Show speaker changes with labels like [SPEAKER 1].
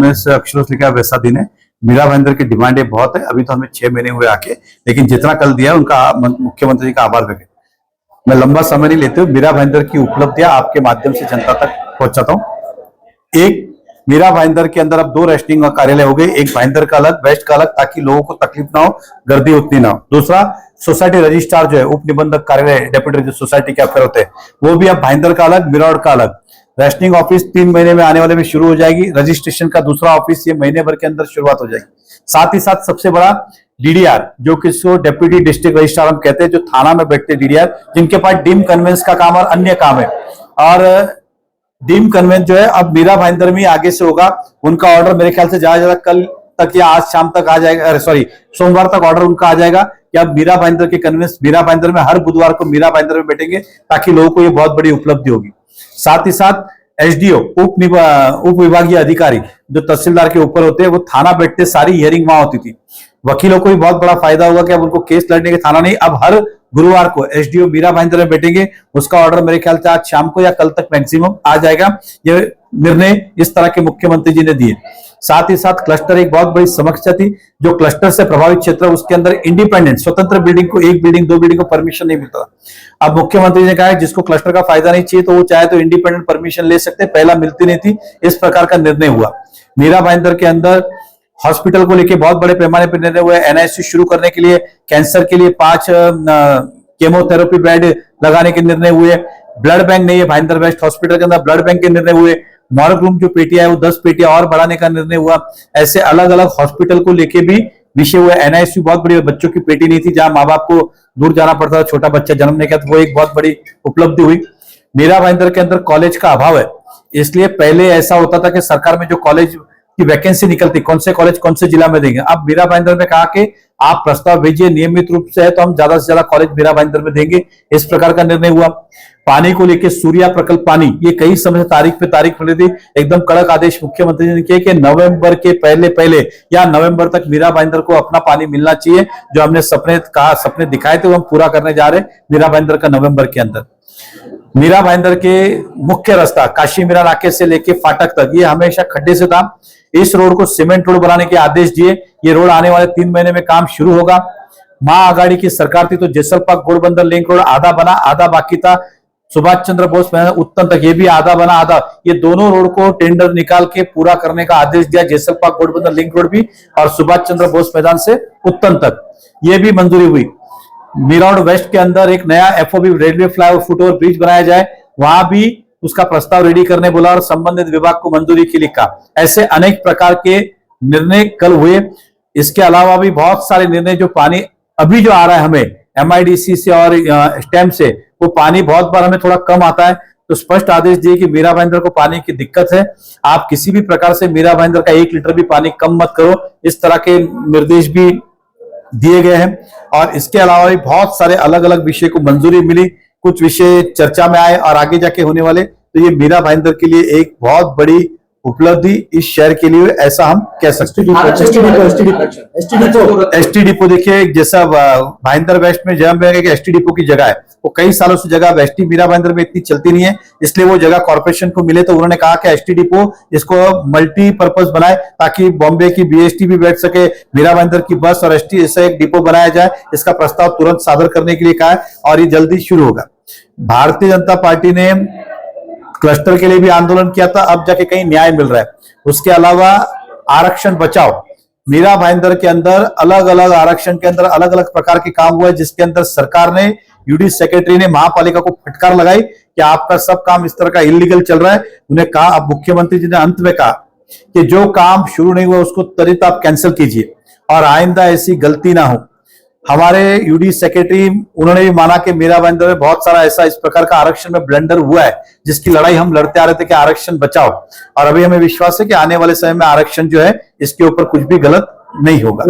[SPEAKER 1] उन्होंने अक्षरों से लिखा वैसा दिन है। मीरा भाईंदर की डिमांडें बहुत है। अभी तो हमें 6 महीने हुए आके, लेकिन जितना कल दिया उनका मुख्यमंत्री जी का आभार व्यक्त। मैं लंबा समय नहीं लेते हुए मीरा भाईंदर की उपलब्धियां आपके माध्यम से जनता तक पहुंचाता हूं। एक, मीरा भाईंदर के अंदर अब 2 रेस्टिंग कार्यालय हो गए, एक भाईंदर का अलग, वेस्ट का अलग, ताकि लोगों को तकलीफ ना हो, गर्दी उतनी ना हो। दूसरा, सोसाइटी रजिस्ट्रार जो है, उप निबंधक कार्यालय, डेप्यूटी रजिस्ट्रार सोसाइटी के अफसर होते हैं, वो भी अब भाईंदर का अलग, मीरा का अलग। रेस्टिंग ऑफिस 3 महीने में आने वाले में शुरू हो जाएगी। रजिस्ट्रेशन का दूसरा ऑफिस ये महीने भर के अंदर शुरुआत हो जाएगी। साथ ही साथ सबसे बड़ा डीडीआर, जो किसको डेप्यूटी डिस्ट्रिक्ट रजिस्ट्रार हम कहते हैं, जो थाना में बैठते डीडीआर, जिनके पास डीम कन्वेंस का काम और अन्य काम है। और डीम कन्वेंस जो है अब मीरा भाईंदर में आगे से होगा। उनका ऑर्डर मेरे ख्याल से ज्यादा कल तक या आज शाम तक आ जाएगा, अरे सॉरी सोमवार तक ऑर्डर उनका आ जाएगा कि अब मीरा भाईंदर के कन्वेंस मीरा भाईंदर में हर बुधवार को मीरा भाईंदर में बैठेंगे, ताकि लोगों को ये बहुत बड़ी उपलब्धि होगी। साथ ही साथ एसडीओ, उप विभागीय अधिकारी जो तहसीलदार के ऊपर होते हैं, वो थाना बैठते, सारी हियरिंग वहां होती थी। वकीलों को भी बहुत बड़ा फायदा होगा कि अब उनको केस लड़ने के थाना नहीं, अब हर गुरुवार को एसडीओ मीरा भाईंदर में बैठेंगे। उसका ऑर्डर मेरे ख्याल से आज शाम को या कल तक मैक्सिमम आ जाएगा। ये निर्णय इस तरह के मुख्यमंत्री जी ने दिए। साथ ही साथ क्लस्टर एक बहुत बड़ी समस्या थी, जो क्लस्टर से प्रभावित क्षेत्र, उसके अंदर इंडिपेंडेंट स्वतंत्र बिल्डिंग को, 1 बिल्डिंग 2 बिल्डिंग को परमिशन नहीं मिलता। अब मुख्यमंत्री ने कहा है जिसको क्लस्टर का फायदा नहीं चाहिए तो वो चाहे तो इंडिपेंडेंट परमिशन ले सकते, पहला मिलती नहीं थी। इस प्रकार का निर्णय हुआ। मीरा भाईंदर के अंदर हॉस्पिटल को लेकर बहुत बड़े पैमाने पर निर्णय हुए। एनआईसीयू शुरू करने के लिए, कैंसर के लिए 5 केमोथेरेपी बेड लगाने के निर्णय हुए। ब्लड बैंक नहीं है भाईंदर वेस्ट हॉस्पिटल के अंदर, ब्लड बैंक के निर्णय हुए। मॉर्ग रूम जो पेटियां है वो 10 पेटियां और बढ़ाने का निर्णय हुआ। ऐसे अलग अलग हॉस्पिटल को लेके भी विषय हुआ। एनआईसीयू बहुत बड़ी, बच्चों की पेटी नहीं थी, जहां माँ बाप को दूर जाना पड़ता था छोटा बच्चा जन्मने के बाद, वो एक बहुत बड़ी उपलब्धि हुई। मीरा भाईंदर के अंदर कॉलेज का अभाव है, इसलिए पहले ऐसा होता था कि सरकार में जो कॉलेज की वैकेंसी निकलती, कौन से कॉलेज कौन से जिला में देंगे। अब मीरा भाईंदर ने कहा कि आप प्रस्ताव भेजिए, नियमित रूप से है तो हम ज्यादा से ज्यादा कॉलेज मीरा भाईंदर में देंगे। इस प्रकार का निर्णय हुआ। पानी को लेकर सूर्या प्रकल्प पानी, ये कई समय से तारीख पे तारीख मिली थी। एकदम कड़क आदेश मुख्यमंत्री ने किए कि नवंबर के पहले या नवंबर तक मीरा भाईंदर को अपना पानी मिलना चाहिए। जो हमने सपने दिखाए थे वो हम पूरा करने जा रहे हैं मीरा भाईंदर का नवंबर के अंदर। मीरा भाईंदर के मुख्य रास्ता काशी मीरा नाके से लेके फाटक तक ये हमेशा खड्डे से था। इस रोड को सीमेंट रोड बनाने के आदेश दिए। ये रोड आने वाले 3 महीने में काम शुरू होगा। मां आघाड़ी की सरकार थी तो जेसलपाक घोड़बंदर लिंक रोड आधा बना, आधा बाकी था। सुभाष चंद्र बोस मैदान उत्तम तक ये भी आधा बना आधा, ये दोनों रोड को टेंडर निकाल के पूरा करने का आदेश दिया। जेसलपाक घोड़बंदर लिंक रोड भी और सुभाष चंद्र बोस मैदान से उत्तम तक ये भी मंजूरी हुई। मीरा वेस्ट के अंदर एक नया FOB railway flyover foot over bridge बनाया जाए, वहां भी उसका प्रस्ताव रेडी करने बोला और संबंधित विभाग को मंजूरी के लिए कहा। ऐसे अनेक प्रकार के निर्णय कल हुए। इसके अलावा भी बहुत सारे निर्णय, जो पानी अभी जो आ रहा है हमें एमआईडीसी से और स्टेम से, वो पानी बहुत बार हमें थोड़ा कम आता है, तो स्पष्ट आदेश दिए कि मीरा भाईंदर को पानी की दिक्कत है, आप किसी भी प्रकार से मीरा भाईंदर का 1 लीटर भी पानी कम मत करो। इस तरह के निर्देश भी दिए गए हैं। और इसके अलावा भी बहुत सारे अलग अलग विषय को मंजूरी मिली। कुछ विषय चर्चा में आए और आगे जाके होने वाले, तो ये मीरा भाईंदर के लिए एक बहुत बड़ी उपलब्धि इस शहर के लिए, ऐसा हम कह सकते हैं। एसटी डिपो देखिए, जैसा भाईंदर वेस्ट में जब एसटी डिपो की जगह है, वो कई सालों से जगह एसटी मीरा भाईंदर में इतनी चलती नहीं है, इसलिए वो जगह कॉर्पोरेशन को मिले, तो उन्होंने कहा कि एसटी डिपो इसको मल्टीपर्पज बनाए, ताकि बॉम्बे की बीएसटी भी बैठ सके, मीरा भाईंदर की बस और एसटी ऐसा एक डिपो बनाया जाए। इसका प्रस्ताव तुरंत सादर करने के लिए कहा है और ये जल्दी शुरू होगा। भारतीय जनता पार्टी ने क्लस्टर के लिए भी आंदोलन किया था, अब जाके कहीं न्याय मिल रहा है। उसके अलावा आरक्षण बचाओ, मीरा भाईंदर के अंदर अलग अलग आरक्षण के अंदर अलग अलग प्रकार के काम हुआ है, जिसके अंदर सरकार ने, यूडी सेक्रेटरी ने महापालिका को फटकार लगाई कि आपका सब काम इस तरह का इलीगल चल रहा है। उन्हें कहा, अब मुख्यमंत्री जी ने अंत में कहा कि जो काम शुरू नहीं हुआ उसको त्वरित आप कैंसिल कीजिए और आइंदा ऐसी गलती ना हो। हमारे यूडी सेक्रेटरी, उन्होंने भी माना कि मीरा भाईंदर में बहुत सारा ऐसा इस प्रकार का आरक्षण में ब्लंडर हुआ है, जिसकी लड़ाई हम लड़ते आ रहे थे कि आरक्षण बचाओ, और अभी हमें विश्वास है कि आने वाले समय में आरक्षण जो है इसके ऊपर कुछ भी गलत नहीं होगा।